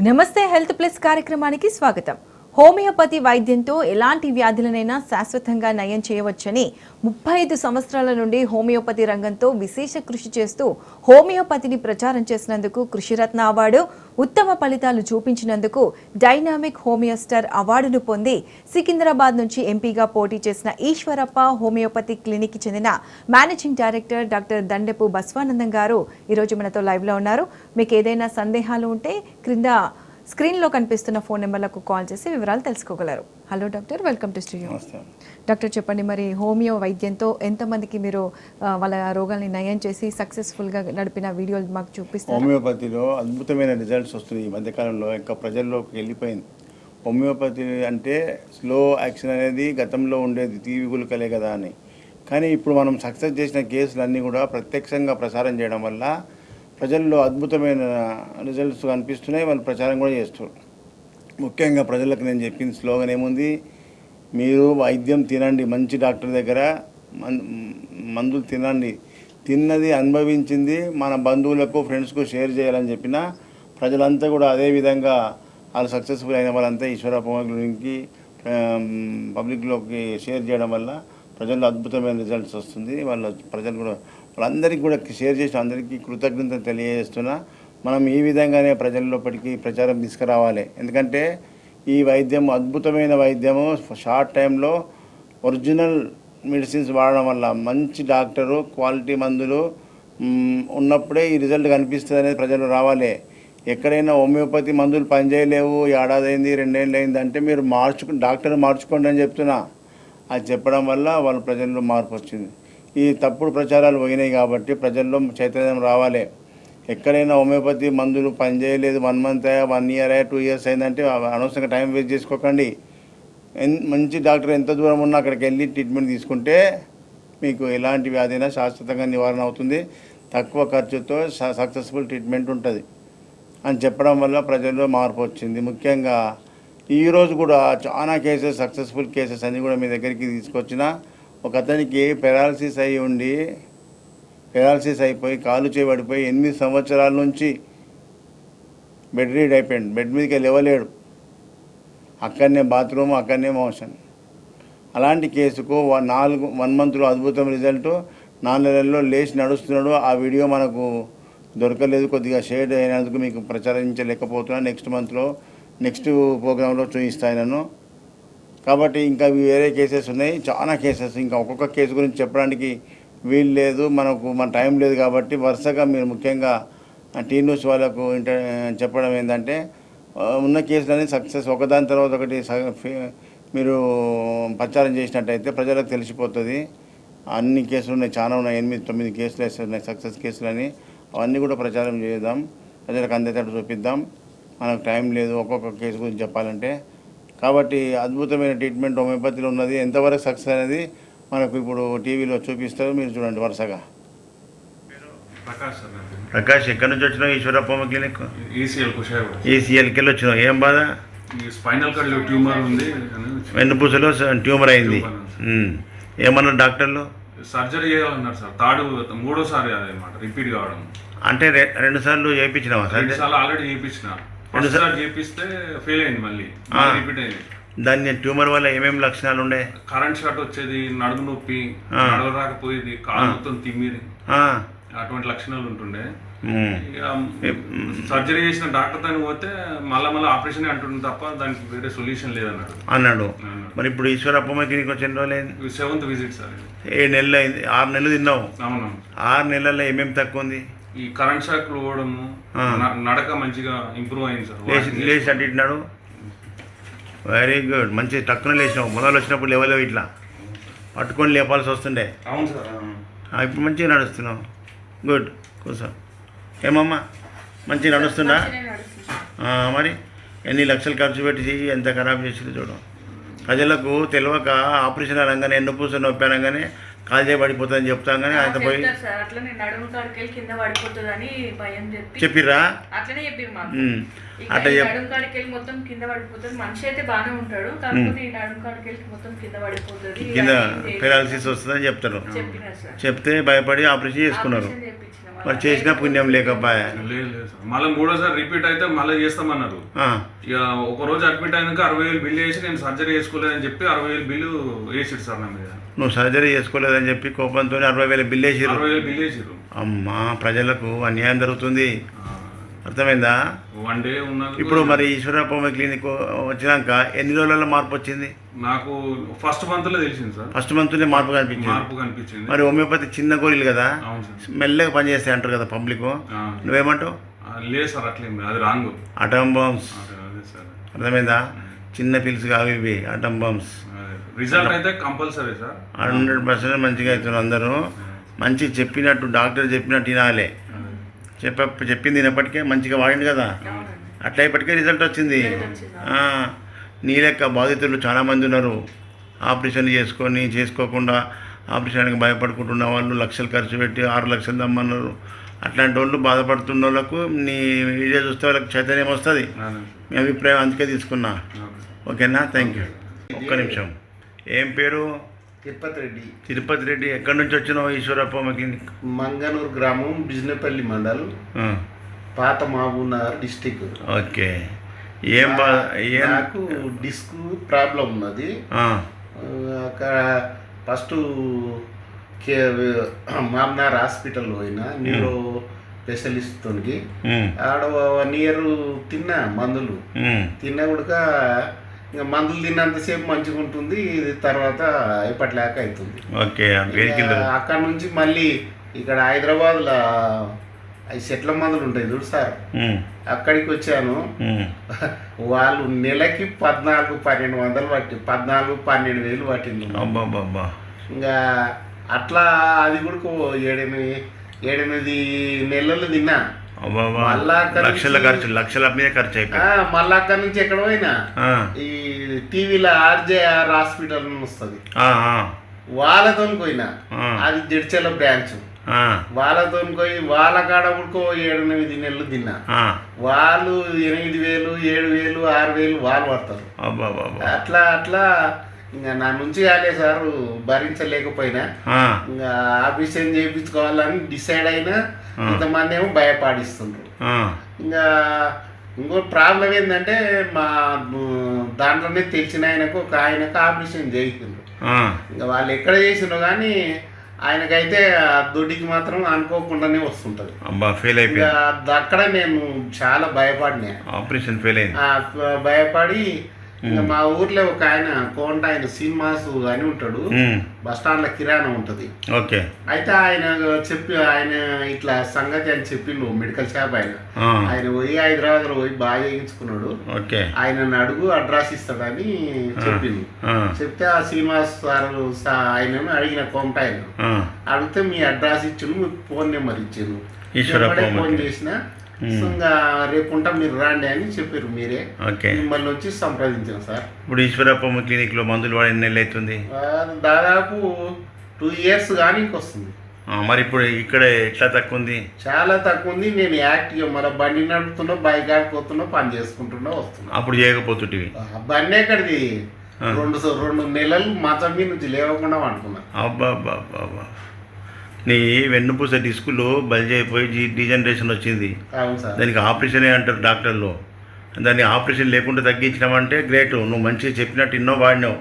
నమస్తే health plus కార్యక్రమానికి స్వాగతం. హోమియోపతి వైద్యంతో ఎలాంటి వ్యాధులనైనా శాశ్వతంగా నయం చేయవచ్చని 35 సంవత్సరాల నుండి హోమియోపతి రంగంతో విశేష కృషి చేస్తూ హోమియోపతిని ప్రచారం చేసినందుకు కృషిరత్న అవార్డు, ఉత్తమ ఫలితాలు చూపించినందుకు డైనామిక్ హోమియోస్టార్ అవార్డును పొంది సికింద్రాబాద్ నుంచి ఎంపీగా పోటీ చేసిన ఈశ్వరప్ప హోమియోపతి క్లినిక్కి చెందిన managing director doctor Dandepu Baswanandam గారు ఈరోజు మనతో లైవ్లో ఉన్నారు. మీకు ఏదైనా సందేహాలు ఉంటే క్రింద స్క్రీన్లో కనిపిస్తున్న ఫోన్ నెంబర్లకు కాల్ చేసి వివరాలు తెలుసుకోగలరు. Hello doctor, welcome to studio. Doctor చెప్పండి, మరి హోమియో వైద్యంతో ఎంతమందికి మీరు వాళ్ళ రోగాల్ని నయం చేసి సక్సెస్ఫుల్గా నడిపిన వీడియోలు మాకు చూపిస్తారు? హోమియోపతిలో అద్భుతమైన రిజల్ట్స్ వస్తున్నాయి ఈ మధ్యకాలంలో, ఇంకా ప్రజల్లోకి వెళ్ళిపోయింది. హోమియోపతి అంటే స్లో యాక్షన్ అనేది గతంలో ఉండేది, టీవీ గుళికలే కదా అని. కానీ ఇప్పుడు మనం సక్సెస్ చేసిన కేసులన్నీ కూడా ప్రత్యక్షంగా ప్రసారం చేయడం వల్ల ప్రజల్లో అద్భుతమైన రిజల్ట్స్ కనిపిస్తున్నాయి. వాళ్ళు ప్రచారం కూడా చేస్తారు. ముఖ్యంగా ప్రజలకు నేను చెప్పిన స్లోగన్ ఏముంది, మీరు వైద్యం తినండి, మంచి డాక్టర్ దగ్గర మందులు తినండి, తిన్నది అనుభవించింది మన బంధువులకు ఫ్రెండ్స్కు షేర్ చేయాలని చెప్పిన ప్రజలంతా కూడా అదే విధంగా వాళ్ళు సక్సెస్ఫుల్ అయిన వాళ్ళంతా ఈశ్వరప్ప క్లినిక్కి పబ్లిక్లోకి షేర్ చేయడం వల్ల ప్రజల్లో అద్భుతమైన రిజల్ట్స్ వస్తుంది. ప్రజలు కూడా వాళ్ళందరికీ కూడా షేర్ చేసి అందరికీ కృతజ్ఞతలు తెలియజేస్తున్నా. మనం ఈ విధంగానే ప్రజల్లోపటికి ప్రచారం తీసుకురావాలి. ఎందుకంటే ఈ వైద్యం అద్భుతమైన వైద్యము, షార్ట్ టైంలో ఒరిజినల్ మెడిసిన్స్ వాడడం వల్ల మంచి డాక్టరు, క్వాలిటీ మందులు ఉన్నప్పుడే ఈ రిజల్ట్ కనిపిస్తుంది అనేది ప్రజలు రావాలి. ఎక్కడైనా హోమియోపతి మందులు పనిచేయలేవు, ఏడాది అయింది, 2 ఏళ్ళు అయింది అంటే మీరు డాక్టర్ మార్చుకోండి అని చెప్తున్నా. అది చెప్పడం వల్ల వాళ్ళ ప్రజల్లో మార్పు వచ్చింది. ఈ తప్పుడు ప్రచారాలు పోయినాయి కాబట్టి ప్రజల్లో చైతన్యం రావాలి. ఎక్కడైనా హోమియోపతి మందులు పనిచేయలేదు, 1 మంత్ 1 ఇయర్ 2 ఇయర్స్ అయిందంటే అనవసరంగా టైం వేస్ట్ చేసుకోకండి. మంచి డాక్టర్ ఎంత దూరం ఉన్నా అక్కడికి వెళ్ళి ట్రీట్మెంట్ తీసుకుంటే మీకు ఎలాంటి వ్యాధి అయినా శాశ్వతంగా నివారణ అవుతుంది, తక్కువ ఖర్చుతో సక్సెస్ఫుల్ ట్రీట్మెంట్ ఉంటుంది అని చెప్పడం వల్ల ప్రజల్లో మార్పు వచ్చింది. ముఖ్యంగా ఈరోజు కూడా చాలా కేసెస్, సక్సెస్ఫుల్ కేసెస్ అన్నీ కూడా మీ దగ్గరికి తీసుకొచ్చిన. ఒక అతనికి పెరాలసిస్ అయిపోయి కాలు చేయబడిపోయి 8 సంవత్సరాల నుంచి బెడ్ రీడ్ అయిపోయాడు, బెడ్ మీదకి లేవలేడు, అక్కడనే బాత్రూమ్, అక్కడనే మోషన్. అలాంటి కేసుకు 1 మంత్లో అద్భుతం రిజల్ట్, 4 నెలల్లో లేచి నడుస్తున్నాడు. ఆ వీడియో మనకు దొరకలేదు, కొద్దిగా షేర్ అయినందుకు మీకు ప్రచారించలేకపోతున్నా. నెక్స్ట్ ప్రోగ్రాంలో చూపిస్తాను. కాబట్టి ఇంకా వేరే కేసెస్ ఉన్నాయి, చాలా కేసెస్. ఇంకా ఒక్కొక్క కేసు గురించి చెప్పడానికి వీలు లేదు, మన టైం లేదు. కాబట్టి వరుసగా మీరు ముఖ్యంగా టీ న్యూస్ వాళ్ళకు చెప్పడం ఏంటంటే, ఉన్న కేసులన్నీ సక్సెస్ ఒకదాని తర్వాత ఒకటి మీరు ప్రచారం చేసినట్టయితే ప్రజలకు తెలిసిపోతుంది. అన్ని కేసులు ఉన్నాయి, చాలా ఉన్నాయి, 8-9 కేసులు వేస్తున్నాయి సక్సెస్ కేసులని. అవన్నీ కూడా ప్రచారం చేద్దాం, ప్రజలకు అందేటట్టు చూపిద్దాం. మనకు టైం లేదు ఒక్కొక్క కేసు గురించి చెప్పాలంటే. కాబట్టి అద్భుతమైన ట్రీట్మెంట్ హోమియోపతిలో ఉన్నది. ఎంతవరకు సక్సెస్ అనేది మనకు ఇప్పుడు టీవీలో చూపిస్తారు, మీరు చూడండి వరుసగా. ప్రకాష్, ఎక్కడి నుంచి వచ్చినావు? ఈశ్వరప్ప క్లినిక్ ఈసీఎల్కి వెళ్ళి వచ్చినావు. ఏం బాధ? స్పైనల్ కార్డ్ ట్యూమర్ ఉంది, వెన్నుపూసలో ట్యూమర్ అయింది. ఏమన్నారు డాక్టర్లు? సర్జరీ చేయాలన్నారు సార్. మూడోసారి అదనమాట రిపీట్ కావడం. అంటే 2 సార్లు చేయించినావా? 2 సార్లు ఆల్రెడీ చేయించిన. 2 సార్లు చేపిస్తే ఫెయిల్ అయింది, మళ్ళీ రిపీట్ అయింది. దాన్ని ట్యూమర్ వల్ల ఏమేమి లక్షణాలు ఉండే? కరెంట్ షాట్ వచ్చేది, నడుము నొప్పి, నడవరాకపోయేది, కాలు మొత్తం తిమ్మిది, అటువంటి లక్షణాలు ఉంటుండే. సర్జరీ చేసిన డాక్టర్ దానికి పోతే మళ్ళీ ఆపరేషన్ అంటుంది తప్ప దానికి వేరే సొల్యూషన్ లేదన్నాడు. మరి ఇప్పుడు ఈశ్వరప్ప క్లినిక్ వచ్చిన రోజు 7th విజిట్ సార్. 7 నెలలు అయింది, 6 నెలలు తిన్నావు. అవును. 6 నెలల్లో ఏమేమి తక్కువ ఉంది? ఈ కరెంట్ షాక్లు పోవడము, నడక మంచిగా ఇంప్రూవ్ అయింది సార్. లేచి అంటున్నాడు. వెరీ గుడ్, మంచి టక్కున లేచినావు. మొదలు వచ్చినప్పుడు లేవలేవు, ఇట్లా పట్టుకొని లేపాల్సి వస్తుండే. అవును సార్. ఇప్పుడు మంచిగా నడుస్తున్నావు. గుడ్, కూర్చో. ఏమమ్మా మంచిగా నడుస్తుందా? మరి ఎన్ని లక్షలు ఖర్చు పెట్టి ఎంత ఖరాబ్ చేసింది చూడు. ప్రజలకు తెలియక ఆపరేషన్ అనగానే ఎన్నుపూస నొప్పి అనగానే కాలు చేయబడిపోతుందని చెప్తాం, కానీ ఆయన పోయి చెప్పిర్రా? అట్లా కింద పెరాలసిస్ వస్తుందని చెప్తారు. చెప్తే భయపడి ఆపరేషన్ చేసుకున్నారు. మరి చేసిన పుణ్యం లేకపోయా. లేదు లేదు సార్, మళ్ళీ మూడోసారి రిపీట్ అయితే మళ్ళీ చేస్తామన్నారు. ఇక ఒక రోజు అడ్మిట్ అయినాక 60,000 బిల్లు వేసి నేను సర్జరీ చేసుకోలేదని చెప్పి 60,000 బిల్లు వేసిరు సార్ నా మీద. నువ్వు సర్జరీ చేసుకోలేదని చెప్పి కోపంతో 60,000 బిల్లు వేసిరు. 60,000 బిల్లు వేసిరు. అమ్మా, ప్రజలకు అన్యాయం జరుగుతుంది, అర్థమైందా? వన్ డే ఉన్నది. ఇప్పుడు మరి ఈశ్వరప్ప క్లినిక్ వచ్చినాక ఎన్ని రోజులలో మార్పు వచ్చింది? నాకు ఫస్ట్ మంత్ లో తెలిసింది సార్. ఫస్ట్ మంత్ మార్పు కనిపించింది. మరి హోమియోపతి చిన్న గోళీలు కదా, మెల్లగా పనిచేస్తాయి అంటారు కదా పబ్లిక్, నువ్వేమంటావు? లేదు సార్, అట్లేం అది రాంగ్. అటమ్ బాంబ్స్, అర్థమైందా? చిన్న పిల్స్ కావు ఇవి, అటమ్ బాంబ్స్. రిజల్ట్ అయితే కంపల్సరీ సార్, 100% మంచిగా అవుతున్నారు అందరూ. మంచి చెప్పినట్టు డాక్టర్ చెప్పినట్టు వినాలి. చెప్పింది వినప్పటికే మంచిగా వాడింది కదా, అట్లా ఇప్పటికే రిజల్ట్ వచ్చింది. నీ లెక్క బాధితులు చాలామంది ఉన్నారు, ఆపరేషన్లు చేసుకోకుండా ఆపరేషన్కి భయపడుకుంటున్న వాళ్ళు లక్షలు ఖర్చు పెట్టి 6 లక్షలు దమ్మన్నారు. అట్లాంటి వాళ్ళు బాధపడుతున్న వాళ్ళకు నీ వీడియో చూస్తే వాళ్ళకి చైతన్యం వస్తుంది. మీ అభిప్రాయం అందుకే తీసుకున్నా. ఓకేనా? Thank you. ఒక్క నిమిషం, ఏం పేరు? తిరుపతి రెడ్డి. ఎక్కడి నుంచి వచ్చినావు? ఈశ్వరప్ప క్లినిక్ మంగనూరు గ్రామం, బిజినపల్లి మండల్, పాత మహబూబ్నగర్ డిస్టిక్. ఓకే. నాకు డిస్క్ ప్రాబ్లం ఉన్నది. అక్కడ ఫస్ట్ మామ్నార్ హాస్పిటల్ పోయినా, న్యూరో స్పెషలిస్ట్తోనికి. ఆడ 1 ఇయర్ తిన్నా మందులు, తిన్నా కూడా ఇంకా మందులు తిన్నంతసేపు మంచిగా ఉంటుంది, తర్వాత ఎప్పటిలాక అవుతుంది. అక్కడ నుంచి మళ్ళీ ఇక్కడ హైదరాబాద్లో అవి చెట్ల మందులు ఉంటాయి చూడు సార్, అక్కడికి వచ్చాను. వాళ్ళు నెలకి 14,000-12,000 పట్టి 14,000-12,000 పట్టింది. ఇంకా అట్లా అది కూడా 7-8 నెలలు తిన్నా. లక్షల మీద ఖర్చు అయిపోయింది. మళ్ళీ అక్కడ నుంచి ఎక్కడ పోయినా ఈ టీవీలో RJR హాస్పిటల్ వస్తుంది, వాళ్ళతో పోయినా. అది జడ్చల బ్రాంచ్. వాళ్ళతో పోయి వాళ్ళ కాడ కూడా 7-8 నెలలు తిన్నా. వాళ్ళు 8,000, 7,000, 6,000 వాళ్ళు పడతారు. అట్లా ఇంకా నా నుంచి కాలే సార్, భరించలేకపోయినా ఇంకా ఆపరేషన్ చేయించుకోవాలని డిసైడ్ అయినా. ఇంతమంది ఏమో భయపాడిస్తుండ్రు. ఇంకా ఇంకో ప్రాబ్లం ఏంటంటే మా దాంట్లోనే తెలిసిన ఒక ఆయనకు ఆపరేషన్ చేయించిండ్రు. ఇంకా వాళ్ళు ఎక్కడ చేసిండ్రు కానీ ఆయనకైతే దొడ్డికి మాత్రం అనుకోకుండానే వస్తుంటది. అక్కడ నేను చాలా భయపడినా, ఆపరేషన్ ఫెయిల్ అయింది. భయపడి ఇంకా మా ఊర్లో ఒక ఆయన కోంట, ఆయన శ్రీనివాసు అని ఉంటాడు, బస్ స్టాండ్ లో కిరాణా ఉంటది. అయితే ఆయన ఆయన ఇట్లా సంగతి అని చెప్పిండు, మెడికల్ షాప్ ఆయన పోయి హైదరాబాద్ లో పోయి బాగా చేయించుకున్నాడు. ఆయన అడుగు అడ్రస్ ఇస్తాడని చెప్పింది. చెప్తే ఆ శ్రీనివాస్ సార్ ఆయనను అడిగిన కోంట ఆయన అడిగితే మీ అడ్రస్ ఇచ్చిండు, మీకు ఫోన్ నెంబర్ ఇచ్చాను, ఫోన్ చేసిన ఇంకా రేపుంటా మీరు రాండి అని చెప్పారు. మీరే మిమ్మల్ని వచ్చి సంప్రదించాను సార్. ఇప్పుడు ఈశ్వరప్ప క్లినిక్ లో మందులు వాడి ఎన్ని నెలలు అవుతుంది? దాదాపు 2 years కానీ వస్తుంది. మరి ఇప్పుడు ఇక్కడ ఎట్లా తక్కువ ఉంది? చాలా తక్కువ ఉంది. నేను యాక్టివ్గా మన బండి నడుపుతున్నా, బైక్ ఆడుకోతున్నా, పని చేసుకుంటున్నా వస్తున్నా. అప్పుడు చేయకపోతుంటివి? బండి ఎక్కడిది, 2 నెలలు మంచం మీద నుంచి లేవకుండా అనుకున్నా. అబ్బా, నీ వెన్నుపూస డిస్కులు బల్జ్ అయిపోయి డీజనరేషన్ వచ్చింది. దానికి ఆపరేషనే అంటారు డాక్టర్లు. దాన్ని ఆపరేషన్ లేకుండా తగ్గించినామంటే గ్రేట్. నువ్వు మంచిగా చెప్పినట్టు ఎన్నో వాడినావు.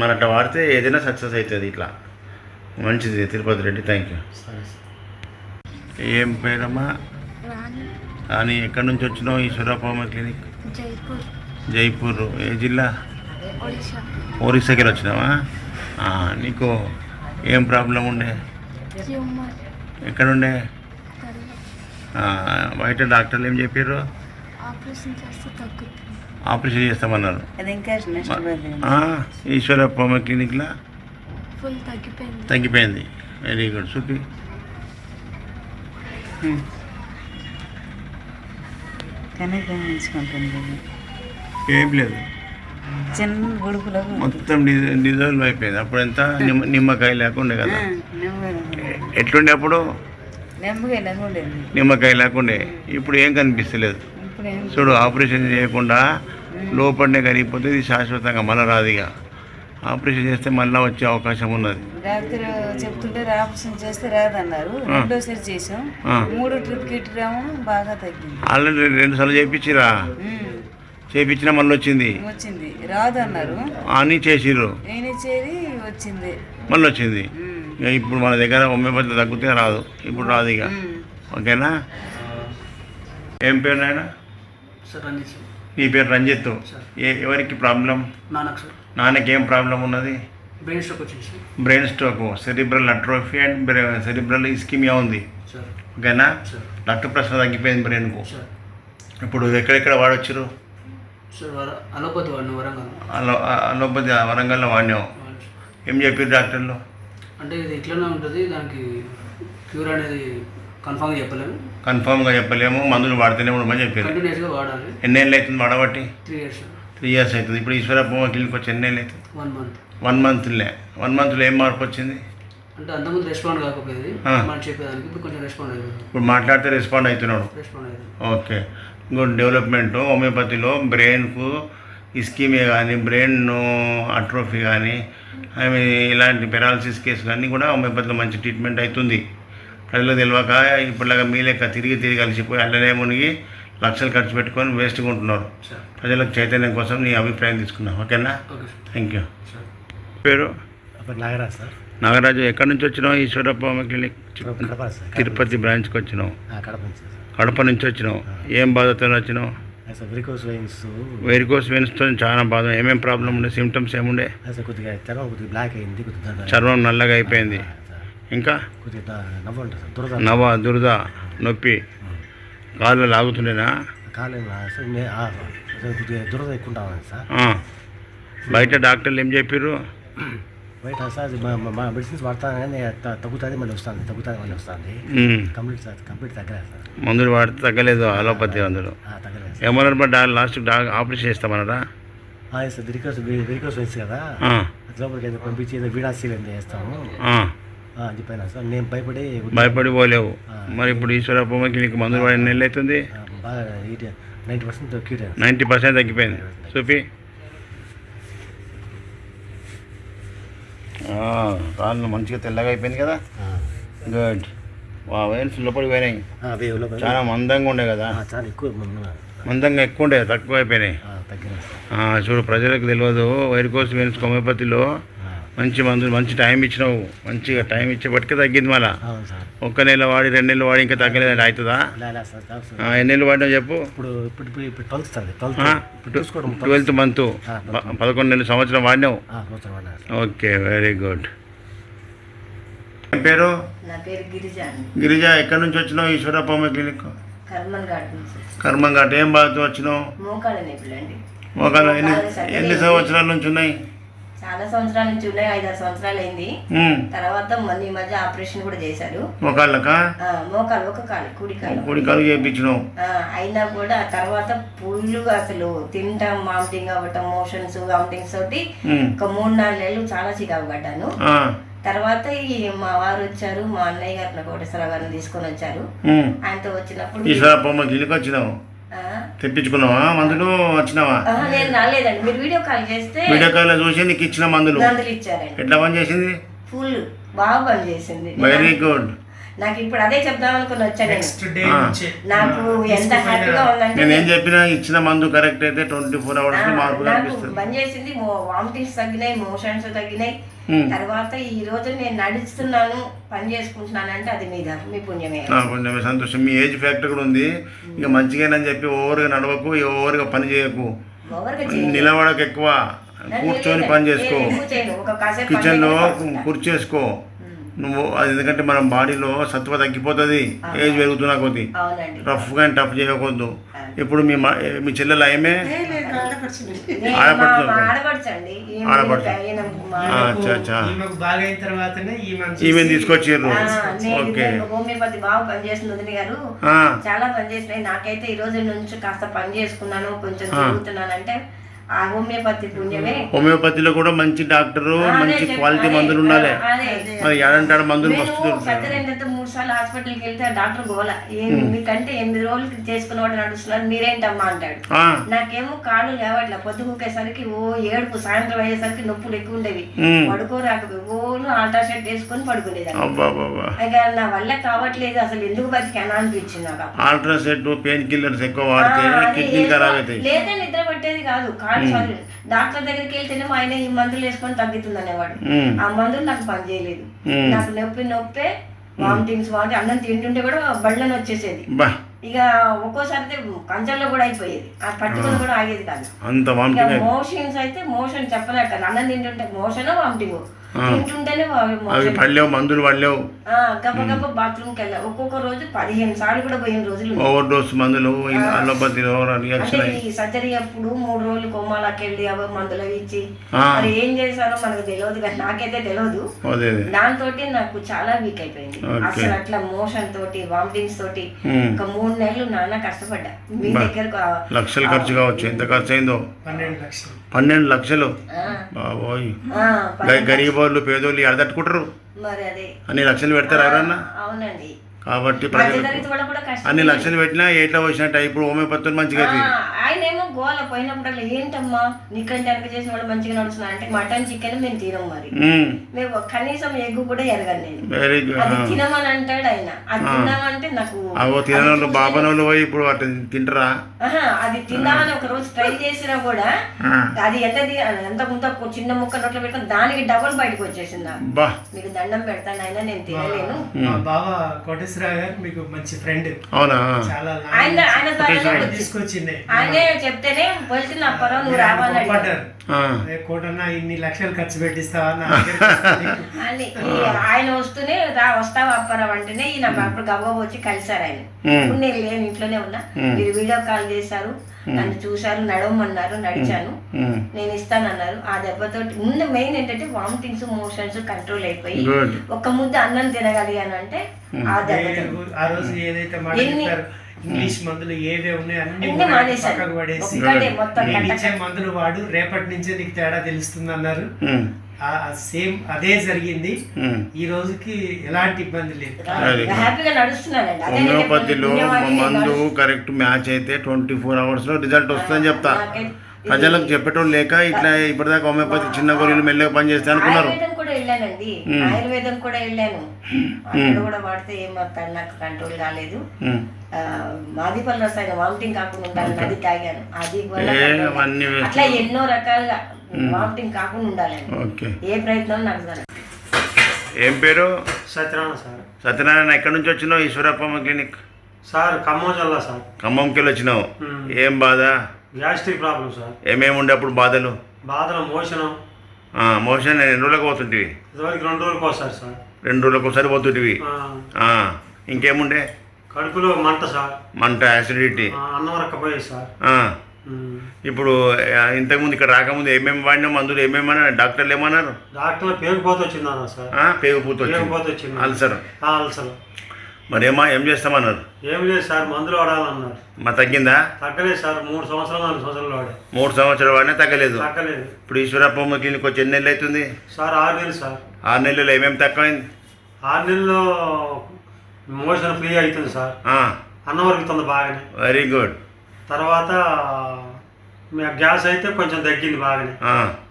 మరి అట్లా వాడితే ఏదైనా సక్సెస్ అవుతుంది. ఇట్లా మంచిది. Tirupati Reddy, thank you. ఏం పేరమ్మా? రాణి. ఎక్కడి నుంచి వచ్చినావు? ఈశ్వరప్ప క్లినిక్ జైపూర్. ఏ జిల్లా? ఒరిస్సాకి వచ్చినావా? నీకు ఏం ప్రాబ్లం ఉండే? ఎక్కడుండే? బయట డాక్టర్లు ఏం చెప్పారు? ఆపరేషన్ చేస్తామన్నారు. ఈశ్వరప్ప క్లినిక్లో తగ్గిపోయింది. Very good. చూపి. ఏం లేదు, మొత్తం డిజాల్వ్ అయిపోయింది. అప్పుడు ఎంత నిమ్మకాయ లేకుండే కదా? ఎట్లుండే అప్పుడు? నిమ్మకాయ లేకుండే. ఇప్పుడు ఏం కనిపిస్తలేదు. చూడు, ఆపరేషన్ చేయకుండా లోపలనే కరిగిపోతే ఇది శాశ్వతంగా మళ్ళీ రాదిగా. ఆపరేషన్ చేస్తే మళ్ళీ వచ్చే అవకాశం ఉన్నది. డాక్టర్ చెప్తుంటే ఆపరేషన్ చేస్తే రాదన్నారు. రెండోసారి చేసాం. 3 ట్రిప్ కిట్టాము, బాగా తగ్గింది. ఆల్రెడీ 2 సార్లు చేయించిరా? చేయించినా మళ్ళీ వచ్చింది. వచ్చింది రాదన్నారు అని చేసిర్రు, నేను ఇచ్చేది వచ్చింది, మళ్ళీ వచ్చింది. ఇక ఇప్పుడు మన దగ్గర హోమియోపతి తగ్గితే రాదు, ఇప్పుడు రాదు ఇక. ఓకేనా? ఏం పేరు నాయన? సార్ రంజిత్. నీ పేరు రంజిత్. ఎవరికి ప్రాబ్లం? నాన్నకు సార్. నాన్నకి ఏం ప్రాబ్లం ఉన్నది? బ్రెయిన్ స్ట్రోక్ వచ్చింది sir. Brain stroke, cerebral atrophy and cerebral ischemia ఉంది. సార్. ఓకేనా? సార్. రక్త ప్రసరణ తగ్గిపోయింది బ్రెయిన్కు. సార్. ఇప్పుడు ఎక్కడెక్కడ వాడొచ్చారు? సార్ అలోపతి వాడిన వరంగల్. అలోపతి వరంగల్లో వాడినావు. ఏం చెప్పారు డాక్టర్లు? అంటే ఇది ఇట్లనే ఉంటుంది, దానికి క్యూర్ అనేది కన్ఫామ్గా చెప్పలేము. కన్ఫామ్గా చెప్పలేము, మందులు వాడితేనే ఉండమని చెప్పారు. కంటిన్యూస్గా వాడాలి. ఎన్ని ఏళ్ళు అవుతుంది వాడబట్టి? 3 years. 3 years అవుతుంది. ఇప్పుడు ఈశ్వరప్ప క్లినిక్ వచ్చి ఎన్ని ఏళ్ళు అవుతుంది? 1 month. 1 monthలే. 1 monthలో ఏం మార్పు వచ్చింది? అంటే అంతకుముందు రెస్పాండ్ కాకపోయేది మనం చెప్పేదానికి, ఇప్పుడు కొంచెం రెస్పాండ్ అవుతుంది. ఇప్పుడు మాట్లాడితే రెస్పాండ్ అవుతున్నాడు. రెస్పాండ్ అవుతుంది. ఓకే, ఇంకోటి డెవలప్మెంట్ హోమియోపతిలో బ్రెయిన్కు ఇస్కీమియా కానీ, బ్రెయిన్ అట్రోఫీ కానీ, అవి ఇలాంటి పెరాలసిస్ కేసు కానీ కూడా హోమియోపతిలో మంచి ట్రీట్మెంట్ అవుతుంది. ప్రజలకు తెలియక ఇప్పటిలాగా మీ లెక్క తిరిగి కలిసిపోయి అల్లనే మునిగి లక్షలు ఖర్చు పెట్టుకొని వేస్ట్గా ఉంటున్నారు. ప్రజలకు చైతన్యం కోసం నీ అభిప్రాయం తీసుకున్నాం. ఓకేనా? Okay sir. Thank you. పేరు? నాగరాజ్ సార్. నాగరాజు, ఎక్కడి నుంచి వచ్చినావు? ఈశ్వరప్ప క్లినిక్ తిరుపతి బ్రాంచ్కి వచ్చినావు. కడప నుంచి వచ్చినావు. ఏం బాధతో వచ్చినావు? వెరికోస్ వెయిన్స్తో చాలా బాధ. ఏమేమి ప్రాబ్లం ఉండే? సిమ్టమ్స్ ఏముండే? కొద్దిగా కొద్దిగా బ్లాక్ అయింది, చర్మం నల్లగా అయిపోయింది. ఇంకా దురద, నొప్పి, కాళ్ళు లాగుతుండేనా? కొద్దిగా దురద ఎక్కువ సార్. బయట డాక్టర్లు ఏం చెప్పారు? బయట సార్ మెడిసిన్స్ వాడతాను కానీ తగ్గుతుంది మళ్ళీ వస్తుంది, కంప్లీట్ తగ్గలేదు సార్. మందులు వాడితే తగ్గలేదు, అలోపతి మందులు తగ్గలేదు. ఏమన్నా లాస్ట్ ఆపరేషన్ చేస్తామన్నారా? సార్ వెరికోస్ వెయిన్స్ కదా, లోపలికి ఏదో పంపించి ఏదో వీడాసీలు చేస్తాము అని చెప్పాను సార్. నేను భయపడి పోలేవు. మరి ఇప్పుడు ఈశ్వరప్ప క్లినిక్ మందులు వాడి నెలలు అవుతుంది, బాగా 90% 90% తగ్గిపోయింది. చూపి కాళ్ళు మంచిగా తెల్లగా అయిపోయింది కదా. గుడ్. వెయిన్స్ లోపలికి పోయినాయి, చాలా మందంగా ఉండే కదా. చాలా ఎక్కువ మందంగా ఎక్కువ ఉండే, తక్కువ అయిపోయినాయి. చూడు, ప్రజలకు తెలియదు. వెరికోస్ వెయిన్స్ హోమియోపతిలో మంచి మందులు, మంచి టైం ఇచ్చినావు. మంచిగా టైం ఇచ్చేపటికే తగ్గింది. మళ్ళీ 1 నెల వాడి 2 నెలలు వాడి ఇంకా తగ్గలేదండి, అవుతుందా? ఎన్ని నెలలు వాడినావు చెప్పు? ఇప్పుడు 12th మంత్, 11 నెలలు, సంవత్సరం వాడినావు. Okay, very good. ఏం పేరు? నా పేరు గిరిజ. గిరిజ, ఎక్కడి నుంచి వచ్చినావు? ఈశ్వరప్ప క్లినిక్ కర్మంఘాట్. ఏం బాధతో వచ్చినావు? మోకాళ్ళ ఎన్ని సంవత్సరాల నుంచి ఉన్నాయి? చాలా సంవత్సరాల నుంచి ఉన్నాయి, 5-6 సంవత్సరాలు అయింది. తర్వాత మొన్న ఈ మధ్య ఆపరేషన్ కూడా చేశారు. మోకాలు ఒక కాలు, కుడి కాలు చేయించినావు. అయినా కూడా తర్వాత ఫుల్గా అసలు తింటాం, వామిటింగ్ అవ్వటం, మోషన్స్, వామిటింగ్స్ తోటి ఒక 3-4 నెలలు చాలా చికాకు పడ్డాను. తర్వాత ఈ మా వారు వచ్చారు, మా అన్నయ్య గారిని కోటేశ్వర గారిని తీసుకొని వచ్చారు. ఆయనతో వచ్చినప్పుడు తెప్పించుకున్నావా మందులు? వచ్చినావా? నేను రాలేదండి, మీరు వీడియో కాల్ చేస్తే వీడియో కాల్ చూసి నీకు ఇచ్చిన మందులు ఇచ్చారండి. ఎట్లా పని చేసింది? ఫుల్ బాగా పని చేసింది. Very good. నాకు ఇప్పుడు అదే చెప్దాం అనుకుని వచ్చాను. నాకు ఎంత హ్యాపీగా ఉందంటే, నేను ఏం చెప్పినా ఇచ్చిన మందు కరెక్ట్ అయితే 24 hours మార్పు కనిపిస్తుంది. పని చేసింది. వామిటింగ్స్ తగ్గినాయి, మోషన్స్ తగ్గినాయి. తర్వాత ఈ రోజు నేను నడుస్తున్నాను, పని చేసుకుంటున్నాను అంటే అది మీ పుణ్యమే. పుణ్యమే, సంతోషం. మీ ఏజ్ ఫ్యాక్టర్ కూడా ఉంది. ఇక మంచిగానని చెప్పి ఓవర్గా నడవకు, ఓవర్గా పని చేయకు, నిలబడకు, ఎక్కువ కూర్చొని పని చేసుకో, కిచెన్లో కూర్చేసుకో నువ్వు. అది ఎందుకంటే మన బాడీలో సత్వ తగ్గిపోతుంది ఏజ్ పెరుగుతున్నా కొద్ది. రఫ్గా అండ్ టఫ్ చేయకూడదు. ఇప్పుడు మీ చెల్లెలు ఏమే ఈమె తీసుకొచ్చారు. ఓకే, హోమియోపతి బాగా పనిచేస్తుంది వదిన గారు, చాలా పనిచేసినాయి. నాకైతే ఈ రోజు నుంచి కాస్త పని చేసుకున్నాను, కొంచెం తిరుగుతున్నాను అంటే ఆ హోమియోపతి పుణ్యమే. హోమియోపతిలో కూడా మంచి డాక్టరు మంచి క్వాలిటీ మందులు ఉండాలి. మరి ఏడంటాడు మందులు మస్తు సత్యరేంద్రతో 3 సార్లు హాస్పిటల్కి వెళ్తే డాక్టర్ గోల మీకంటే 8 రోజులకి చేసుకున్నవాడు నడుస్తున్నారు మీరేంటమ్మా అంటాడు. నాకేమో కాళ్ళు లేవట్లే, పొద్దుకుకేసరికి ఓ ఏడుపు, సాయంత్రం అయ్యేసరికి నొప్పులు ఎక్కువ ఉండేవి, పడుకోరాకపోయి ఓను ఆల్ట్రాసెట్ వేసుకొని పడుకునేదాన్ని. ఇక నా వల్ల కావట్లేదు, అసలు ఎందుకు బతికానా అనిపించింది నాకు. ఆల్ట్రాసెట్ పెయిన్ కిల్లర్స్ ఎక్కువ వాడితే కిడ్నీ ఖరాబ్ అవుతాయి. లేదా నిద్ర పట్టేది కాదు, కాళ్ళు సార్లు డాక్టర్ దగ్గరికి వెళ్తేనేమో ఆయన ఈ మందులు వేసుకొని తగ్గుతుంది అనేవాడు. ఆ మందులు నాకు పని చేయలేదు. నాకు నొప్పే వామిటింగ్స్ అన్నం తింటుంటే కూడా బళ్ళని వచ్చేసేది. ఇక ఒక్కోసారి కంచంలో కూడా అయిపోయేది, ఆ పట్టుకొని కూడా ఆగేది కాదు. మోషన్స్ అయితే మోషన్ చెప్పలేక, అన్నం తింటుంటే మోషన్ వామిటింగ్, తింటుంటేనే మందులు పడలేవు. గప్ప బాత్రూమ్కి వెళ్ళా, ఒక్కొక్క రోజు 15 సార్లు కూడా పోయిన రోజులు. ఓవర్ డోస్ మందులు ఈ సర్జరీ అప్పుడు 3 రోజులు కోమాలకి వెళ్ళి అవి మందులు ఇచ్చి మరి ఏం చేశారో మనకు తెలియదు కానీ నాకైతే తెలియదు. దాంతో నాకు చాలా వీక్ అయిపోయింది అసలు. అట్లా మోషన్ తోటి వామిటింగ్స్ తోటి ఒక 3 నెలలు నాన్న కష్టపడ్డా. మీ దగ్గర లక్షలు ఖర్చు కావచ్చు. ఎంత ఖర్చు అయిందో? 12 లక్షలు. బాబోయ్, గరీబ్ వాళ్ళు పేదోళ్ళు అడదట్టుకుంటారు. మరి అదే అన్ని లక్షలు పెడతారు ఎవరన్నా? అవునండి. కాబట్టి అన్ని లక్షలు పెట్టినా ఎట్లా వచ్చినట్టు. ఇప్పుడు హోమియోపతి మంచిగా ఆయన ఏమో గోల పోయినప్పుడు ఏంటమ్మా నీకంటే వెనక చేసిన వాళ్ళు మంచిగా నడుస్తున్నా అంటే మటన్ చికెన్ మేము తినం, మరి మేము కనీసం ఎగ్గు కూడా ఎరగను నేను. Very good. అది తినమని అంటాడు ఆయన, అది తిన్నామంటే నాకు తినోళ్ళు బాబనోళ్ళు పోయి ఇప్పుడు అట్లా తింటారా? అది తిందామని ఒక రోజు ట్రై చేసినా కూడా అది ఎంత ముందు చిన్న ముక్క నోట్లో పెట్టుకుని దానికి డబుల్ బయటకు వచ్చేసిందా. మీకు దండం పెడతాను ఆయన, నేను తినలేను. బాబా కోటేశ్వరరావు గారు మీకు మంచి ఫ్రెండ్. అవునా? ఆయన తీసుకొచ్చింది, ఆయనే చెప్తేనే వెళ్తున్నా అప్పరా నువ్వు రావాలంటారు. కోటన్నా ఇన్ని లక్షలు ఖర్చు పెట్టిస్తావా అని ఆయన వస్తూనే వస్తావా అప్పారావు అంటేనే ఈయన అప్పుడు గవ్వ వచ్చి కలిసారు ఆయన. ఇప్పుడు నేను లేని ఇంట్లోనే ఉన్నా, మీరు వీడియో కాల్ చేశారు, నన్ను చూశారు, నడవమన్నారు, నడిచాను, నేను ఇస్తానన్నారు. ఆ దెబ్బతోటి ముందు మెయిన్ ఏంటంటే వామిటింగ్స్ మోషన్స్ కంట్రోల్ అయిపోయి ఒక ముద్ద అన్నం తినగలిగాను అంటే ఆ దెబ్బతో. ఆ రోజు ఏదైతే మాట్లాడారు ఇంగ్లీష్ మందులు ఏవే ఉన్నాయో అన్ని పక్కకు పడేసి ఇచ్చే మందులు వాడు, రేపటి నుంచే నీకు తేడా తెలుస్తుంది అన్నారు. సేమ్ అదే జరిగింది. ఈ రోజుకి ఎలాంటి ఇబ్బంది లేదు, హ్యాపీగా నడుస్తున్నానండి. హోమియోపతిలో మందు కరెక్ట్ మ్యాచ్ అయితే 24 hours లో రిజల్ట్ వస్తుందని చెప్తా. ప్రజలకు చెప్పేటోళ్ళు లేక ఇట్లా ఇప్పటిదాకా హోమియోపతి చిన్న గొర్రెలు మెల్లగా పనిచేస్తే అనుకున్నారు. ఆయుర్వేదం కూడా వెళ్ళానండి, ఆయుర్వేదం కూడా వెళ్ళాను, అక్కడ కూడా వాడితే ఏమవుతాడు నాకు కంట్రోల్ కాలేదు. మాదిపల్లి రసాయన వామిటింగ్ కాకుండా ఉండాలి అది తాగాను, అది అట్లా ఎన్నో రకాలుగా వామిటింగ్ కాకుండా ఉండాలి. ఏ ప్రయత్నం నాకు జరగదు. ఏం పేరు? సత్యనారాయణ సార్. సత్యనారాయణ, ఎక్కడి నుంచి వచ్చినావు? ఈశ్వరప్పమ్మ క్లినిక్ సార్, ఖమ్మం జిల్లా సార్. ఖమ్మంకి వెళ్ళి వచ్చినావు. ఏం బాధ? Gastric problem sir. ఏమేమి ఉండే అప్పుడు బాధలు? మోషన్ ఎన్ని రోజులకు పోతుంటివి? 2 రోజులకు వస్తారు సార్. 2 రోజులకు ఒకసారి పోతుంటివి. ఇంకేముండే? కడుపులో మంట సార్. మంట, యాసిడిటీ, అన్నం రక్కపోయేది సార్. ఇప్పుడు ఇంతకుముందు ఇక్కడ రాకముందు ఏమేమి వాడినా మందులు ఏమేమన్నారు డాక్టర్లు? ఏమన్నారు? Doctor పేగుపోత వచ్చిందన్నారు sir. పేగుపోత వచ్చింది, అల్సర్. మరేమా ఏం చేస్తామన్నారు? ఏం లేదు సార్, మందులు వాడాలన్నారు. తగ్గిందా? తగ్గలేదు సార్. 3 సంవత్సరాలు 4 సంవత్సరాలు వాడే. 3 సంవత్సరాలు వాడినా తగ్గలేదు. తగ్గలేదు. ఇప్పుడు ఈశ్వరప్పమ్మ క్లినిక్ వచ్చి ఎన్ని నెలలు అవుతుంది సార్? 6 నెలలు సార్. 6 నెలల్లో ఏమేమి తక్కువైంది? 6 నెలల్లో మోషన్ ఫ్రీ అవుతుంది సార్, అన్నం వరకుతుంది బాగానే. Very good. తర్వాత గ్యాస్ అయితే కొంచెం తగ్గింది బాగానే,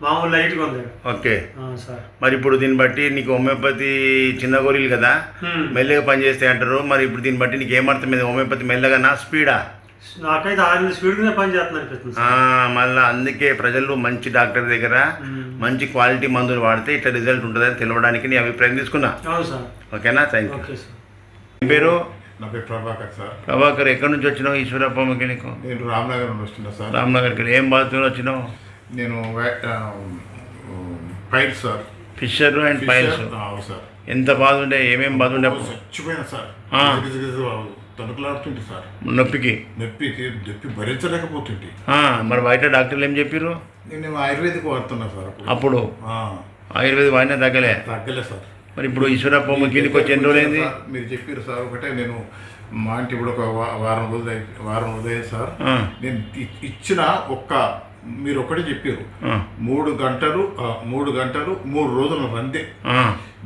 మామూలు లైట్గా ఉంది. Okay sir. మరి ఇప్పుడు దీన్ని బట్టి నీకు హోమియోపతి చిన్న గోరీలు కదా, మెల్లగా పనిచేస్తాయి అంటారు. మరి ఇప్పుడు దీన్ని బట్టి నీకు ఏమర్థమైంది? హోమియోపతి మెల్లగా నా స్పీడా? నాకైతే 6 నెలలు స్పీడ్గానే పని చేస్తుంది అనిపిస్తుంది. మళ్ళీ అందుకే ప్రజలు మంచి డాక్టర్ దగ్గర మంచి క్వాలిటీ మందులు వాడితే ఇట్లా రిజల్ట్ ఉంటుందని తెలవడానికి నీ అభిప్రాయం తీసుకున్నా. అవును సార్. ఓకేనా? Thank you. Okay sir. మీ పేరు? నా పేరు ప్రభాకర్ సార్. ప్రభాకర్, ఎక్కడి నుంచి వచ్చినావు ఈశ్వరప్పమ్మ క్లినిక్? నేను రామ్నగర్ నుండి వస్తున్నా సార్. రామ్నగర్కి ఏం బాధతో వచ్చినావు? నేను piles sir. Fissure and piles. అవును సార్. ఎంత బాధ ఉండే? ఏమేమి బాధ ఉండే? చచ్చిపోయాను సార్. తణుకులాడుతుంటే సార్, నొప్పి భరించలేకపోతుంటే. మరి బయట డాక్టర్లు ఏం చెప్పారు? నేను ఆయుర్వేదిక్ వాడుతున్నా సార్. అప్పుడు ఆయుర్వేదిక్ వాడినా తగ్గలే సార్. మరి ఇప్పుడు ఈశ్వరప్పమ్మ క్లినిక్ వచ్చి ఎన్ని రోజులైంది? మీరు చెప్పారు సార్. ఒకటే నేను మా ఇంటి ఇప్పుడు ఒక వారం రోజులు సార్. నేను ఇచ్చిన ఒక్క మీరు ఒకటి చెప్పారు 3 గంటలు 3 రోజులు అంతే.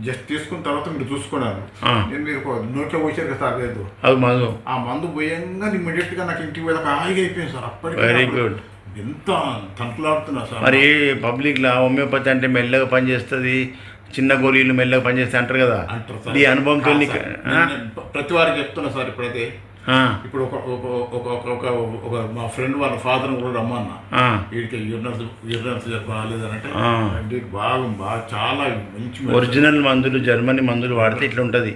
జస్ట్ తీసుకున్న తర్వాత మీరు చూసుకున్నాను. నేను మీరు నోట్లో పోసారు కదా సార్ లేదు, ఆ మందు పోయంగా ఇమ్మీడియట్ గా నాకు ఇంటికి వెళ్ళక హాయిగా అయిపోయింది సార్. అప్పటికి వెరీ గుడ్. ఎంత తనకులాడుతున్నా సార్. మరి పబ్లిక్లో హోమియోపతి అంటే మెల్లగా పనిచేస్తుంది, చిన్న గోళీలు మెల్లగా పనిచేస్తాయి అంటారు కదా, అంటారు సార్. ఈ అనుభవంతో ప్రతి వారికి చెప్తున్నా సార్. ఇప్పుడైతే ఇప్పుడు ఒక మా ఫ్రెండ్ వాళ్ళ ఫాదర్ కూడా రమ్మన్నా, వీడికి యూరినర్స్ బాగాలేదంటే బాగా చాలా మంచి ఒరిజినల్ మందులు జర్మనీ మందులు వాడితే ఇట్లా ఉంటుంది.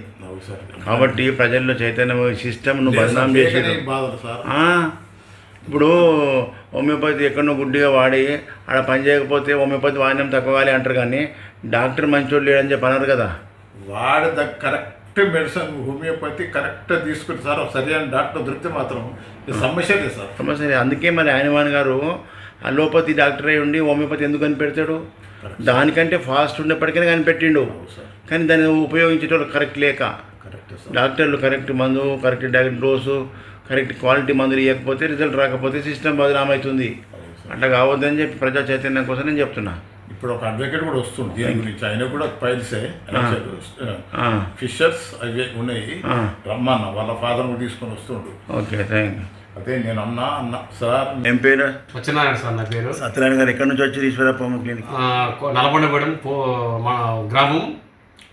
కాబట్టి ప్రజల్లో చైతన్యం సిస్టమ్ నువ్వు బదనాం చేసేది బాధలు సార్. ఇప్పుడు హోమియోపతి ఎక్కడో గుడ్డిగా వాడి ఆడ పని చేయకపోతే హోమియోపతి వాడినం తక్కువాలి అంటారు, కానీ డాక్టర్ మంచోడు లేడని చెప్పి అన్నారు కదా. వాడి కరెక్ట్ మెడిసిన్ హోమియోపతి కరెక్ట్ తీసుకుంటే సార్, సరైన డాక్టర్ దొరికితే మాత్రం సమస్య లేదు సార్. సమస్య లేదు. అందుకే మరి ఆయనవాన్ గారు అలోపతి డాక్టర్ అయి ఉండి హోమియోపతి ఎందుకు కనిపెడతాడు? దానికంటే ఫాస్ట్ ఉండేప్పటికైనా కనిపెట్టిండు, కానీ దాన్ని ఉపయోగించేటోళ్ళు కరెక్ట్ లేక, డాక్టర్లు కరెక్ట్ మందు, కరెక్ట్ డోసు, కరెక్ట్ క్వాలిటీ మందులు ఇవ్వకపోతే రిజల్ట్ రాకపోతే సిస్టమ్ బదనామవుతుంది. అట్లా కావద్దని చెప్పి ప్రజా చైతన్యం కోసం నేను చెప్తున్నా. ఇప్పుడు ఒక అడ్వకేట్ కూడా వస్తుంది దీని గురించి, ఆయన కూడా ఫైల్సే ఫిషర్స్ అవి ఉన్నాయి, రమ్మన్న వాళ్ళ ఫాదర్ కూడా తీసుకొని వస్తుండు. Okay, thank you. అదే నేను అన్న సార్. ఏం పేరు? సత్యనారాయణ సార్ నా పేరు. సత్యనారాయణ గారు ఎక్కడి నుంచి వచ్చి ఈశ్వరప్ప క్లినిక్? నల్లబండగూడెం మా గ్రామం,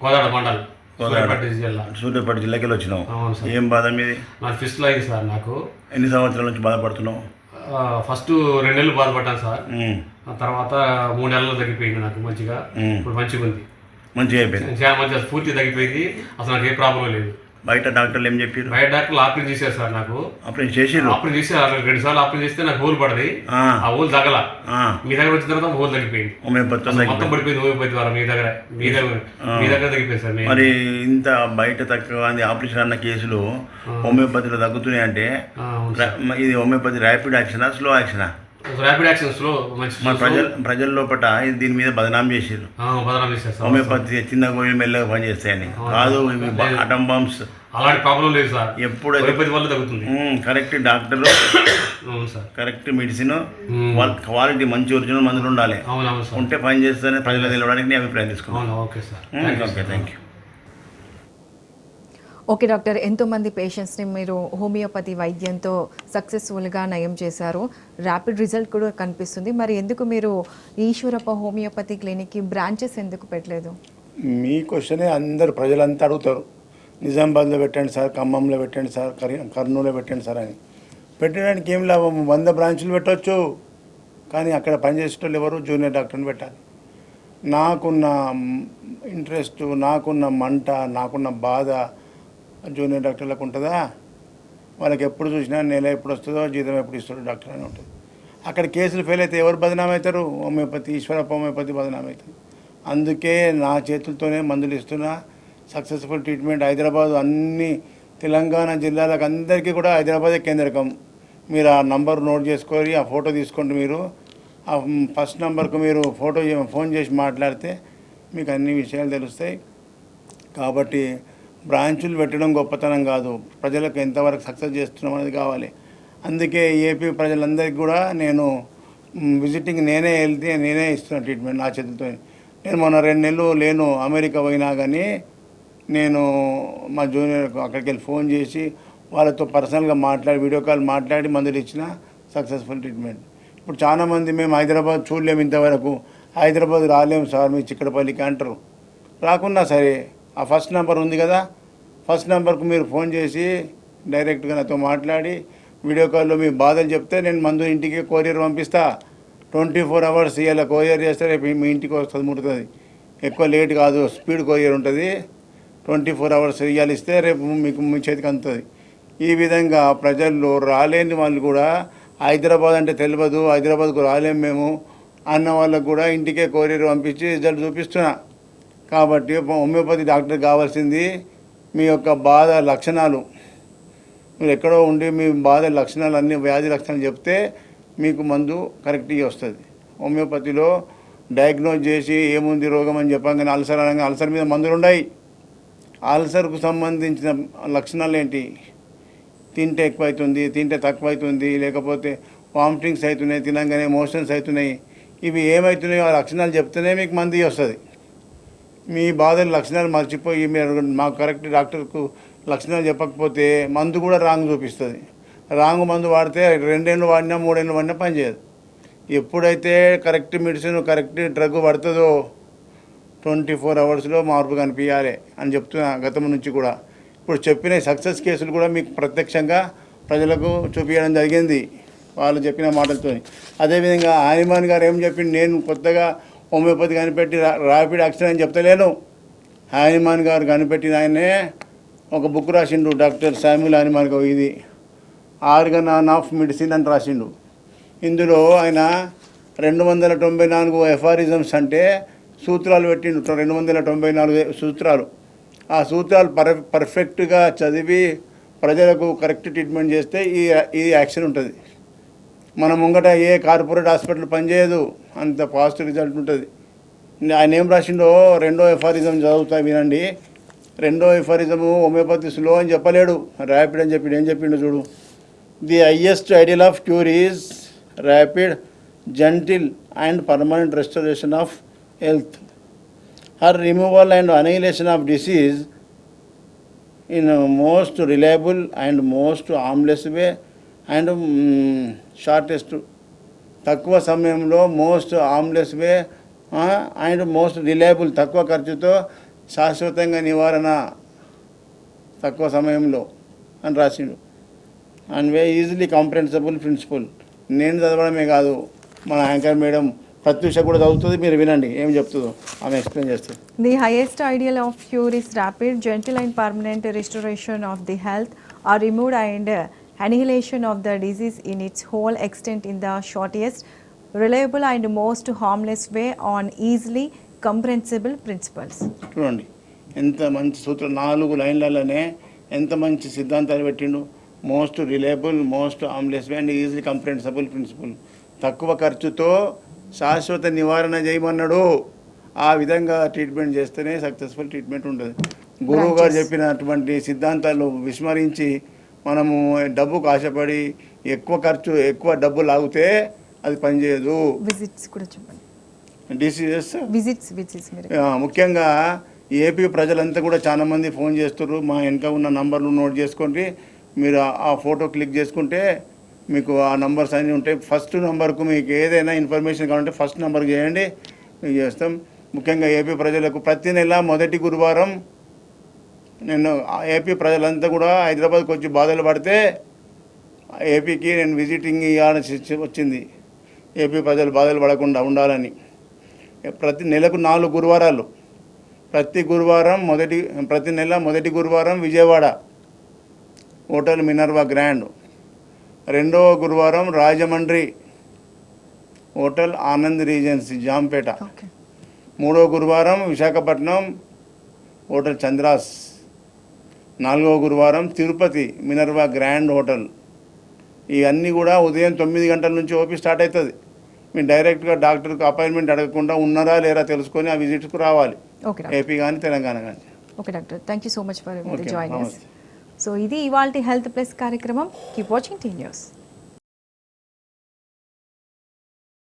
కోదాడ మండలం, సూర్యాపేట జిల్లాకి వచ్చినావు. అవును సార్. ఏం బాధ మీది? నాకు ఫిస్టులు అయింది సార్. నాకు ఎన్ని సంవత్సరాల నుంచి బాధపడుతున్నావు? ఫస్ట్ 2 నెలలు బాధపడ్డాను సార్. తర్వాత 3 నెలలు తగ్గిపోయింది నాకు మంచిగా. ఇప్పుడు మంచిగా ఉంది, మంచిగా అయిపోయింది, చాలా మంచిగా పూర్తి తగ్గిపోయింది. అసలు నాకు ఏ ప్రాబ్లం లేదు. బయట డాక్టర్లు ఏం చెప్పారు? బయట డాక్టర్లు ఆపరేషన్ చేశారు సార్. నాకు ఆపరేషన్ చేసారు. ఆపరేషన్ చేసి 2 సార్లు ఆపరేషన్ చేస్తే నాకు హోల్ పడది. ఆ హోల్ తగల. మీ దగ్గర వచ్చిన తర్వాత హోల్ తగ్గిపోయింది, మొత్తం పడిపోయింది. హోమియోపతి ద్వారా మీ దగ్గర తగ్గిపోయింది సార్. మరి ఇంత బయట తక్కువ ఆపరేషన్ అన్న కేసులు హోమియోపతిలో తగ్గుతున్నాయి అంటే ఇది హోమియోపతి ర్యాపిడ్ యాక్షనా, స్లో యాక్షనా? Rapid action slow. ప్రజల లోపల దీని మీద బదనాం చేసారు. హోమియోపతి చిన్న గోళీ మెల్లగా పనిచేస్తాయని కాదు, ఇవి అటం బాంబ్స్. అలాంటి ప్రాబ్లం లేదు సార్. ఎప్పుడైతే వల్ల తగ్గుతుంది. Correct doctor, correct medicine, quality మంచి ఒరిజినల్ మందులు ఉండాలి. ఉంటే పని చేస్తేనే ప్రజలు నిలవడానికి నేను అభిప్రాయం తీసుకున్నాను. Okay sir. Okay, thank you. Okay doctor, ఎంతోమంది పేషెంట్స్ని మీరు హోమియోపతి వైద్యంతో సక్సెస్ఫుల్గా నయం చేశారు, ర్యాపిడ్ రిజల్ట్ కూడా కనిపిస్తుంది. మరి ఎందుకు మీరు ఈశ్వరప్ప హోమియోపతి క్లినిక్కి బ్రాంచెస్ ఎందుకు పెట్టలేదు? మీ క్వశ్చనే అందరు ప్రజలంతా అడుగుతారు. నిజామాబాద్లో పెట్టండి సార్, ఖమ్మంలో పెట్టండి సార్, కర్నూలులో పెట్టండి సార్ అని. పెట్టడానికి ఏం లాభం? 100 బ్రాంచులు పెట్టవచ్చు, కానీ అక్కడ పనిచేసేటోళ్ళు ఎవరు? జూనియర్ డాక్టర్ని పెట్టాలి. నాకున్న ఇంట్రెస్ట్, నాకున్న మంట, నాకున్న బాధ జూనియర్ డాక్టర్లకు ఉంటుందా? వాళ్ళకి ఎప్పుడు చూసినా నెల ఎప్పుడు వస్తుందో, జీతం ఎప్పుడు ఇస్తాడో డాక్టర్ అని ఉంటుంది. అక్కడ కేసులు ఫెయిల్ అయితే ఎవరు బదనామవుతారు? హోమియోపతి, ఈశ్వరప్ప హోమియోపతి బదనామవుతుంది. అందుకే నా చేతులతోనే మందులు ఇస్తున్నా. సక్సెస్ఫుల్ ట్రీట్మెంట్ హైదరాబాద్, అన్ని తెలంగాణ జిల్లాలకు అందరికీ కూడా హైదరాబాదే కేంద్రకం. మీరు ఆ నంబర్ నోట్ చేసుకొని ఆ ఫోటో తీసుకోండి. మీరు ఆ ఫస్ట్ నెంబర్కు మీరు ఫోన్ చేసి మాట్లాడితే మీకు అన్ని విషయాలు తెలుస్తాయి. కాబట్టి బ్రాంచులు పెట్టడం గొప్పతనం కాదు, ప్రజలకు ఎంతవరకు సక్సెస్ చేస్తున్నాం అనేది కావాలి. అందుకే ఏపీ ప్రజలందరికీ కూడా నేను విజిటింగ్ నేనే వెళ్తే నేనే ఇస్తున్నా ట్రీట్మెంట్ నా చేతులతో. నేను మొన్న 2 నెలలు లేను, అమెరికా పోయినా కానీ నేను మా జూనియర్కు అక్కడికి వెళ్ళి ఫోన్ చేసి వాళ్ళతో పర్సనల్గా మాట్లాడి, వీడియో కాల్ మాట్లాడి మందులు ఇచ్చిన సక్సెస్ఫుల్ ట్రీట్మెంట్. ఇప్పుడు చాలామంది మేము హైదరాబాద్ చూడలేము, ఇంతవరకు హైదరాబాద్ రాలేము సార్ మీ చిక్కడపల్లికి అంటారు. రాకున్నా సరే ఆ ఫస్ట్ నెంబర్ ఉంది కదా, ఫస్ట్ నెంబర్కు మీరు ఫోన్ చేసి డైరెక్ట్గా నాతో మాట్లాడి వీడియో కాల్లో మీ బాధలు చెప్తే నేను మందు ఇంటికి కొరియర్ పంపిస్తా. 24 అవర్స్ ఇలా కొరియర్ చేస్తే రేపు మీ ఇంటికి వస్తుంది, ముడుతుంది. ఎక్కువ లేట్ కాదు, స్పీడ్ కొరియర్ ఉంటుంది. 24 అవర్స్ ఇవాళ ఇస్తే రేపు మీకు మీ చేతికి అందుతుంది. ఈ విధంగా ప్రజల్లో రాలేని వాళ్ళు కూడా హైదరాబాద్ అంటే తెలియదు, హైదరాబాద్కు రాలేము మేము అన్న వాళ్ళకు కూడా ఇంటికే కొరియర్ పంపించి రిజల్ట్ చూపిస్తున్నా. కాబట్టి హోమియోపతి డాక్టర్ కావాల్సింది మీ యొక్క బాధ లక్షణాలు, మీరు ఎక్కడో ఉండి మీ బాధ లక్షణాలు అన్ని వ్యాధి లక్షణాలు చెప్తే మీకు మందు కరెక్ట్గా వస్తుంది. హోమియోపతిలో డయాగ్నోజ్ చేసి ఏముంది రోగం అని చెప్పగానే అల్సర్ అనగా అల్సర్ మీద మందులు ఉన్నాయి. అల్సర్కు సంబంధించిన లక్షణాలు ఏంటి? తింటే ఎక్కువైతుంది, తింటే తక్కువ అవుతుంది, లేకపోతే వామిటింగ్స్ అవుతున్నాయి, తినగానే మోషన్స్ అవుతున్నాయి. ఇవి ఏమవుతున్నాయో ఆ లక్షణాలు చెప్తేనే మీకు మంది వస్తుంది. మీ బాధల లక్షణాలు మర్చిపోయి మీరు మాకు కరెక్ట్ డాక్టర్కు లక్షణాలు చెప్పకపోతే మందు కూడా రాంగ్ చూపిస్తుంది. రాంగ్ మందు వాడితే 2 ఏళ్ళు వాడినా 3 ఏళ్ళు వాడినా పనిచేయదు. ఎప్పుడైతే కరెక్ట్ మెడిసిన్ కరెక్ట్ డ్రగ్ పడుతుందో 24 అవర్స్లో మార్పు కనిపించాలి అని చెప్తున్నా గతం నుంచి కూడా. ఇప్పుడు చెప్పిన సక్సెస్ కేసులు కూడా మీకు ప్రత్యక్షంగా ప్రజలకు చూపించడం జరిగింది వాళ్ళు చెప్పిన మాటలతో. అదేవిధంగా హనుమాన్ గారు ఏం చెప్పింది, నేను కొత్తగా హోమియోపతి కనిపెట్టి ర్యాపిడ్ యాక్షన్ అని చెప్తలేను. హనుమాన్ గారు కనిపెట్టిన ఆయనే ఒక బుక్ రాసిండు, డాక్టర్ శామ్యుల్ హనుమాన్ గారు, ఇది ఆర్గన్ ఆఫ్ మెడిసిన్ అని రాసిండు. ఇందులో ఆయన 294 ఎఫారిజమ్స్ అంటే సూత్రాలు పెట్టిండు, 294 సూత్రాలు. ఆ సూత్రాలు పర్ఫెక్ట్గా చదివి ప్రజలకు కరెక్ట్ ట్రీట్మెంట్ చేస్తే ఈ యాక్షన్ ఉంటుంది. మన ముంగట ఏ కార్పొరేట్ హాస్పిటల్ పనిచేయదు, అంత పాజిటివ్ రిజల్ట్ ఉంటుంది. ఆయన ఏం రాసిండో 2వ ఎఫారిజం చదువుతా వినండి. 2వ ఎఫారిజము హోమియోపతి స్లో అని చెప్పలేడు, ర్యాపిడ్ అని చెప్పిండు. ఏం చెప్పిండు చూడు. The highest ideal of cure is rapid, gentle and permanent restoration of health. Her removal and annihilation of disease in a most reliable and most harmless way and shortest, తక్కువ సమయంలో most harmless way and most reliable, తక్కువ ఖర్చుతో శాశ్వతంగా నివారణ తక్కువ సమయంలో అని రాసిండు. And way easily comprehensible principle. నేను చదవడమే కాదు, మన యాంకర్ మేడం ప్రత్యూష కూడా చదువుతుంది, మీరు వినండి ఏం చెప్తుందో, ఆమె ఎక్స్ప్లెయిన్ చేస్తుంది. The highest ideal of cure is rapid, gentle and permanent restoration of the health or removed and annihilation of the disease in its whole extent in the shortest, reliable and most harmless way on easily comprehensible principles. చూడండి ఎంత మంచి సూత్రం, 4 లైన్లలోనే ఎంత మంచి సిద్ధాంతాలు పెట్టిండు. Most reliable, most harmless way and easily comprehensible principle. తక్కువ ఖర్చుతో శాశ్వత నివారణ చేయమన్నాడు. ఆ విధంగా ట్రీట్మెంట్ చేస్తేనే సక్సెస్ఫుల్ ట్రీట్మెంట్ ఉంటుంది. గురువు గారు చెప్పినటువంటి సిద్ధాంతాలు విస్మరించి మనము డబ్బుకు ఆశపడి ఎక్కువ ఖర్చు ఎక్కువ డబ్బు లాగితే అది పనిచేయదు. విజిట్స్ కూడా చెప్పండి. డిసీజెస్ విజిట్స్ ముఖ్యంగా ఏపీ ప్రజలంతా కూడా చాలామంది ఫోన్ చేస్తున్నారు. మా వెనక ఉన్న నంబర్లు నోట్ చేసుకోండి, మీరు ఆ ఫోటో క్లిక్ చేసుకుంటే మీకు ఆ నంబర్స్ అన్నీ ఉంటాయి. ఫస్ట్ నెంబర్కు మీకు ఏదైనా ఇన్ఫర్మేషన్ కావాలంటే ఫస్ట్ నెంబర్కి చేయండి, మీకు చేస్తాం. ముఖ్యంగా ఏపీ ప్రజలకు ప్రతి నెల మొదటి గురువారం నేను ఏపీ ప్రజలంతా కూడా హైదరాబాద్కి వచ్చి బాధలు పడితే ఏపీకి నేను విజిటింగ్ ఇవ్వాల్సి వచ్చింది. ఏపీ ప్రజలు బాధలు పడకుండా ఉండాలని ప్రతి నెలకు 4 గురువారాలు, ప్రతి నెల మొదటి గురువారం విజయవాడ హోటల్ మినర్వా గ్రాండ్, 2వ గురువారం రాజమండ్రి హోటల్ ఆనంద్ రీజెన్సీ జాంపేట, 3వ గురువారం విశాఖపట్నం హోటల్ చంద్రాస్, 4వ గురువారం తిరుపతి మినర్వా గ్రాండ్ హోటల్. ఇవన్నీ కూడా ఉదయం 9 గంటల నుంచి ఓపీ స్టార్ట్ అవుతుంది. మీరు డైరెక్ట్గా డాక్టర్కి అపాయింట్మెంట్ అడగకుండా ఉన్నారా లేరా తెలుసుకొని ఆ విజిట్స్కు రావాలి, ఏపీ కానీ తెలంగాణ కానీ. Okay doctor, thank you so much for joining us. So ఇది ఇవాల్టి హెల్త్ ప్లస్ కార్యక్రమం. Keep watching tea news.